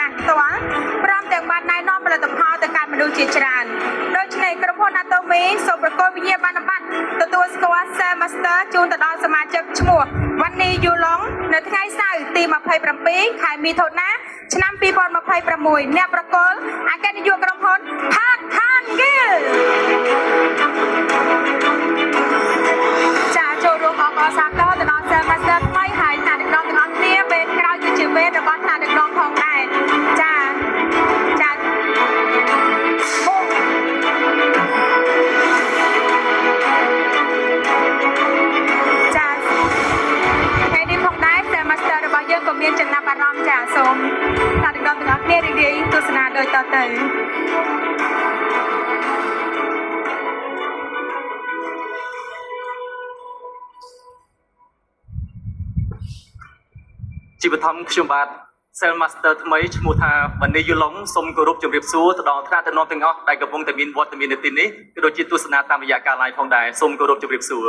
ប្រាស់ផ្ទាល់ព្រមទាំងបានណែនាំផលិតផលទៅកាន់មនុស្សជាច្រើនដូច្នេះក្រុមហ៊ុន Atomy សូមប្រកល់វិញ្ញាបនបត្រទទួលស្គាល់ Sale Master ជូនទៅដល់សមាជិកឈ្មោះវណ្ណីយូឡុងនៅថ្ងៃសៅរ៍ទី27ខែមិថុនាឆ្នាំ2026អ្នកប្រកល់អគ្គនាយកក្រុមហ៊ុន Hat Han Gil ចាចូលរួមអបអរសាទរទៅដល់ Sale Master ថ្មីហើយថ្នាក់ដឹកនាំទាំងអស់គ្នាវេនក្រោយគឺជាវេនរបស់ថ្នាក់ដឹកនាំផងដែរចាយើងក៏មានចំណាប់អារម្មណ៍ចាសូមថ្នាក់ដឹកនាំទាំងអស់គ្នារីករាយទស្សនាដូចតទៅជាបឋមខ្ញុំបាទ Sale Master ថ្មីឈ្មោះថាវណ្ណីយូឡុងសូមគោរពជម្រាបសួរទៅដល់ថ្នាក់ដឹកនាំទាំងអស់ដែលកំពុងតែមានវត្តមាននៅទីនេះក៏ដូចជាទស្សនាតាមរយៈការ live ផងដែរសូមគោរពជម្រាបសួរ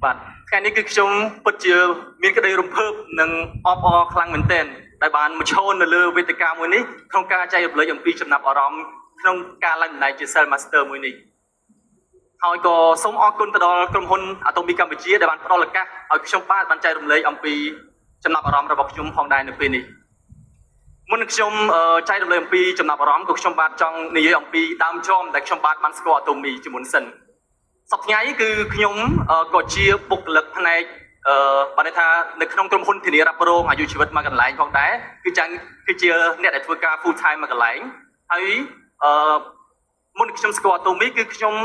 បាទថ្ងៃនេះគឺខ្ញុំពិតជាមានក្តីរំភើបនិងអបអរខ្លាំងមែនទែនដែលបានមកឈរនៅលើវេទិកាមួយនេះក្នុងការចែករំលែកអំពីចំណាប់អារម្មណ៍ក្នុងការឡើងតំណែងជា Sale Master មួយនេះហើយក៏សូមអរគុណទៅដល់ក្រុមហ៊ុន Atomy កម្ពុជាដែលបានផ្ដល់ឱកាសឲ្យខ្ញុំបាទបានចែករំលែកអំពីចំណាប់អារម្មណ៍របស់ខ្ញុំផងដែរនៅពេលនេះមុននឹងខ្ញុំចែករំលែកអំពីចំណាប់អារម្មណ៍ក៏ខ្ញុំបាទចង់និយាយអំពីដើមចមដែលខ្ញុំបាទបានស្គាល់ Atomy ជាមុនសិនសប្តាហ៍ថ្ងៃគឺខ្ញុំក៏ជាបុគ្គលិកផ្នែកបានន័យថានៅក្នុងក្រុមហ៊ុនធានារ៉ាប់រងអាយុជីវិតមួយកន្លែងផងដែរគឺជាអ្នកដែលធ្វើការ full time មួយកន្លែងហើយមុននឹងខ្ញុំស្គាល់ Atomy គឺខ្ញុំ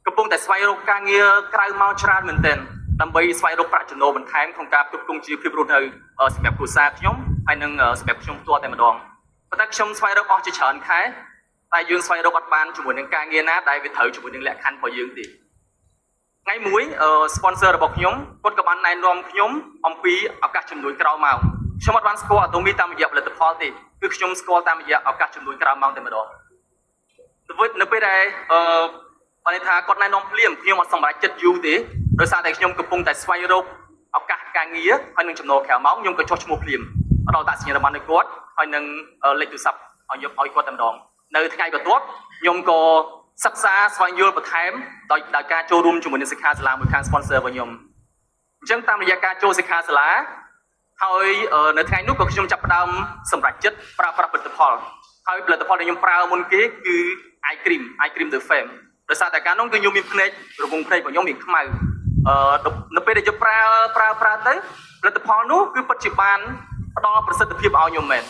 កំពុងតែស្វែងរកការងារក្រៅម៉ោងច្រើនមែនទែនដើម្បីស្វែងរកប្រាក់ចំណូលបន្ថែមក្នុងការផ្គត់ផ្គង់ជីវភាពរស់នៅសម្រាប់គ្រួសារខ្ញុំហើយនិងសម្រាប់ខ្ញុំផ្ទាល់តែម្ដងប៉ុន្តែខ្ញុំស្វែងរកអស់ជាច្រើនខែតែយើងស្វែងរកអត់បានជាមួយនឹងការងារណាដែលវាត្រូវជាមួយនឹងលក្ខខណ្ឌរបស់យើងទេថ្ងៃមួយ sponsor របស់ខ្ញុំគាត់ក៏បានណែនាំខ្ញុំអំពីឱកាសជំនួយក្រៅម៉ោងខ្ញុំអត់បានស្គាល់ Atomy តាមរយៈផលិតផលទេគឺខ្ញុំស្គាល់តាមរយៈឱកាសជំនួយក្រៅម៉ោងតែម្ដងនៅពេលដែលបានថាគាត់ណែនាំភ្លាមខ្ញុំអត់សម្រេចចិត្តយូរទេដោយសារតែខ្ញុំកំពុងតែស្វែងរកឱកាសការងារហើយនឹងចំណូលក្រៅម៉ោងខ្ញុំក៏ចុះឈ្មោះភ្លាមផ្ដល់តាក់សញ្ញាបត្រឲ្យគាត់ហើយនឹងលេខទូរស័ព្ទឲ្យគាត់តែម្ដងនៅថ្ងៃបន្ទាប់ខ្ញុំក៏សិក្សាស្វែងយល់បន្ថែមដោយការចូលរួមជាមួយនឹងសិក្ខាសាលាមួយខាង sponsor របស់ខ្ញុំអញ្ចឹងតាមរយៈការចូលសិក្ខាសាលាហើយនៅថ្ងៃនោះក៏ខ្ញុំចាប់ផ្ដើមសម្រេចចិត្តប្រើប្រាស់ផលិតផលហើយផលិតផលដែលខ្ញុំប្រើមុនគេគឺ eye cream The Fame ដោយសារតែការនោះគឺខ្ញុំមានភ្នែករង្វង់ភ្នែករបស់ខ្ញុំមានខ្មៅនៅពេលដែលយកប្រើទៅផលិតផលនោះគឺពិតជាបានផ្ដល់ប្រសិទ្ធភាពឲ្យខ្ញុំមែន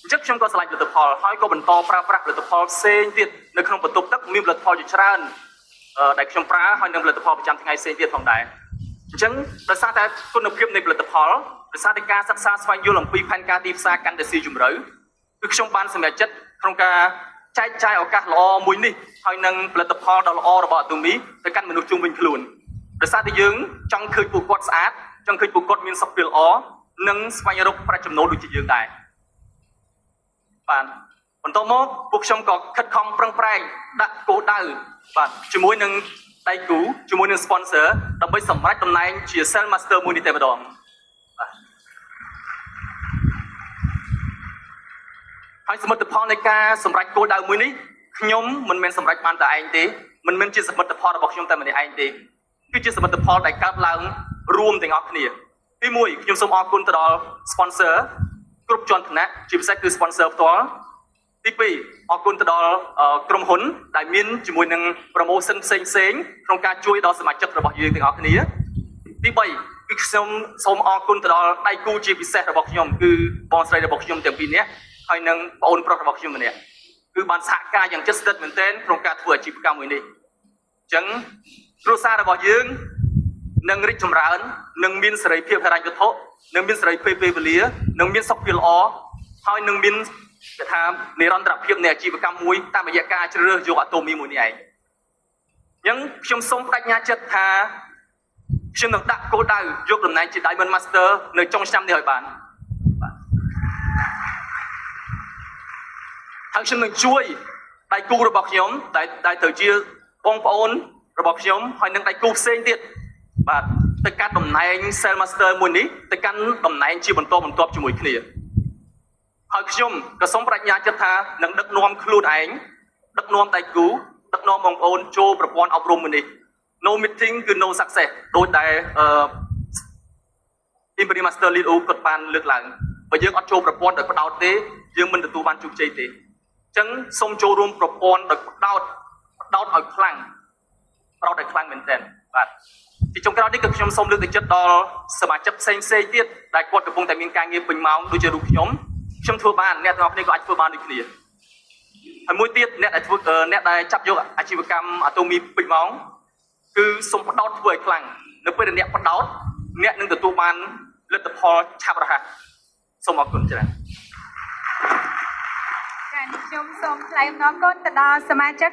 អញ្ចឹងខ្ញុំក៏ឆ្លាញ់ផលិតផលហើយក៏បន្តប្រើប្រាស់ផលិតផលផ្សេងទៀតនៅក្នុងបន្ទប់ទឹកមានផលិតផលជាច្រើនដែលខ្ញុំប្រើហើយនឹងផលិតផលប្រចាំថ្ងៃផ្សេងទៀតផងដែរអញ្ចឹងដោយសារតែគុណភាពនៃផលិតផលដោយសារតែការសិក្សាស្វែងយល់អំពីផែនការទីផ្សារកាន់តែស៊ីជម្រៅគឺខ្ញុំបានសម្រេចចិត្តក្នុងការចែកចាយឱកាសល្អមួយនេះហើយនឹងផលិតផលដ៏ល្អរបស់ Atomy ទៅកាន់មនុស្សជុំវិញខ្លួនដោយសារតែយើងចង់ឃើញពួកគាត់ស្អាតចង់ឃើញពួកគាត់មានសុខភាពល្អនិងស្វែងរកប្រាក់ចំណូលដូចជាយើងដែរបាទបន្តមកពួកខ្ញុំក៏ខិតខំប្រឹងប្រែងដាក់គោលដៅបាទជាមួយនឹងដៃគូជាមួយនឹង sponsor ដើម្បីសម្រេចតំណែងជា Sale Master មួយនេះតែម្ដងបាទហើយសមិទ្ធផលនៃការសម្រេចគោលដៅមួយនេះខ្ញុំមិនមែនសម្រេចបានតែឯងទេមិនមែនជាសមិទ្ធផលរបស់ខ្ញុំតែម្នាក់ឯងទេគឺជាសមិទ្ធផលដែលកើតឡើងរួមទាំងអស់គ្នាទី1ខ្ញុំសូមអរគុណទៅដល់ sponsor គ្រប់ជាន់ឋានៈជាពិសេសគឺ sponsor ផ្ទាល់ទី2អរគុណទៅដល់ក្រុមហ៊ុនដែលមានជាមួយនឹង promotion ផ្សេងក្នុងការជួយដល់សមាជិករបស់យើងទាំងអស់គ្នាទី3គឺខ្ញុំសូមអរគុណទៅដល់ដៃគូជាពិសេសរបស់ខ្ញុំគឺបងស្រីរបស់ខ្ញុំទាំងពីរនាក់ហើយនឹងបងអូនប្រុសរបស់ខ្ញុំម្នាក់គឺបានសហការយ៉ាងជិតស្និទ្ធមែនទែនក្នុងការធ្វើអាជីវកម្មមួយនេះអញ្ចឹងគ្រួសាររបស់យើងនឹងរីកចម្រើននឹងមានសេរីភាពហិរញ្ញវត្ថុនឹងមានសេរីភាពពេលវេលានឹងមានសុខភាពល្អហើយនឹងមានគេថានិរន្តរភាពនៃអាជីវកម្មមួយតាមរយៈការជ្រើសរើសយក Atomy មួយនេះឯងអញ្ចឹងខ្ញុំសូមបដិញ្ញាចិត្តថាខ្ញុំនឹងដាក់គោលដៅយកតំណែងជា Diamond Master នៅចុងឆ្នាំនេះឲ្យបានហើយខ្ញុំនឹងជួយដៃគូរបស់ខ្ញុំដែលទៅជាបងប្អូនរបស់ខ្ញុំហើយនឹងដៃគូផ្សេងទៀតបាទ ទៅកាត់តំណែង Sales Master មួយនេះទៅកាន់តំណែងជាបន្តបន្ទាប់ជាមួយគ្នាហើយខ្ញុំក៏សូមប្រាជ្ញាចិត្តថានឹងដឹកនាំខ្លួនឯងដឹកនាំដៃគូដឹកនាំបងប្អូនចូលប្រព័ន្ធអប់រំមួយនេះ no meeting គឺ no success ដូចដែលImperial Master Lead គាត់បានលើកឡើងបើយើងអត់ចូលប្រព័ន្ធដោយផ្ដោតទេយើងមិនទទួលបានជោគជ័យទេអញ្ចឹងសូមចូលរួមប្រព័ន្ធដោយផ្ដោតឲ្យខ្លាំងប្រោតឲ្យខ្លាំងមែនទែនបាទទីចុងក្រោយនេះគឺខ្ញុំសូមលើកទឹកចិត្តដល់សមាជិកផ្សេងៗទៀតដែលគាត់កំពុងតែមានការងារពេញម៉ោងដូចជារូបខ្ញុំធ្វើបានអ្នកទាំងអស់គ្នាក៏អាចធ្វើបានដូចគ្នាហើយមួយទៀតអ្នកដែលចាប់យកអាជីវកម្មអាតូមីពេញម៉ោងគឺសូមផ្ដោតធ្វើឲ្យខ្លាំងនៅពេលដែលអ្នកផ្ដោតអ្នកនឹងទទួលបានលទ្ធផលឆាប់រហ័សសូមអរគុណច្រើនខ្ញុំសូមថ្លែងអំណរគុណទៅដល់សមាជិក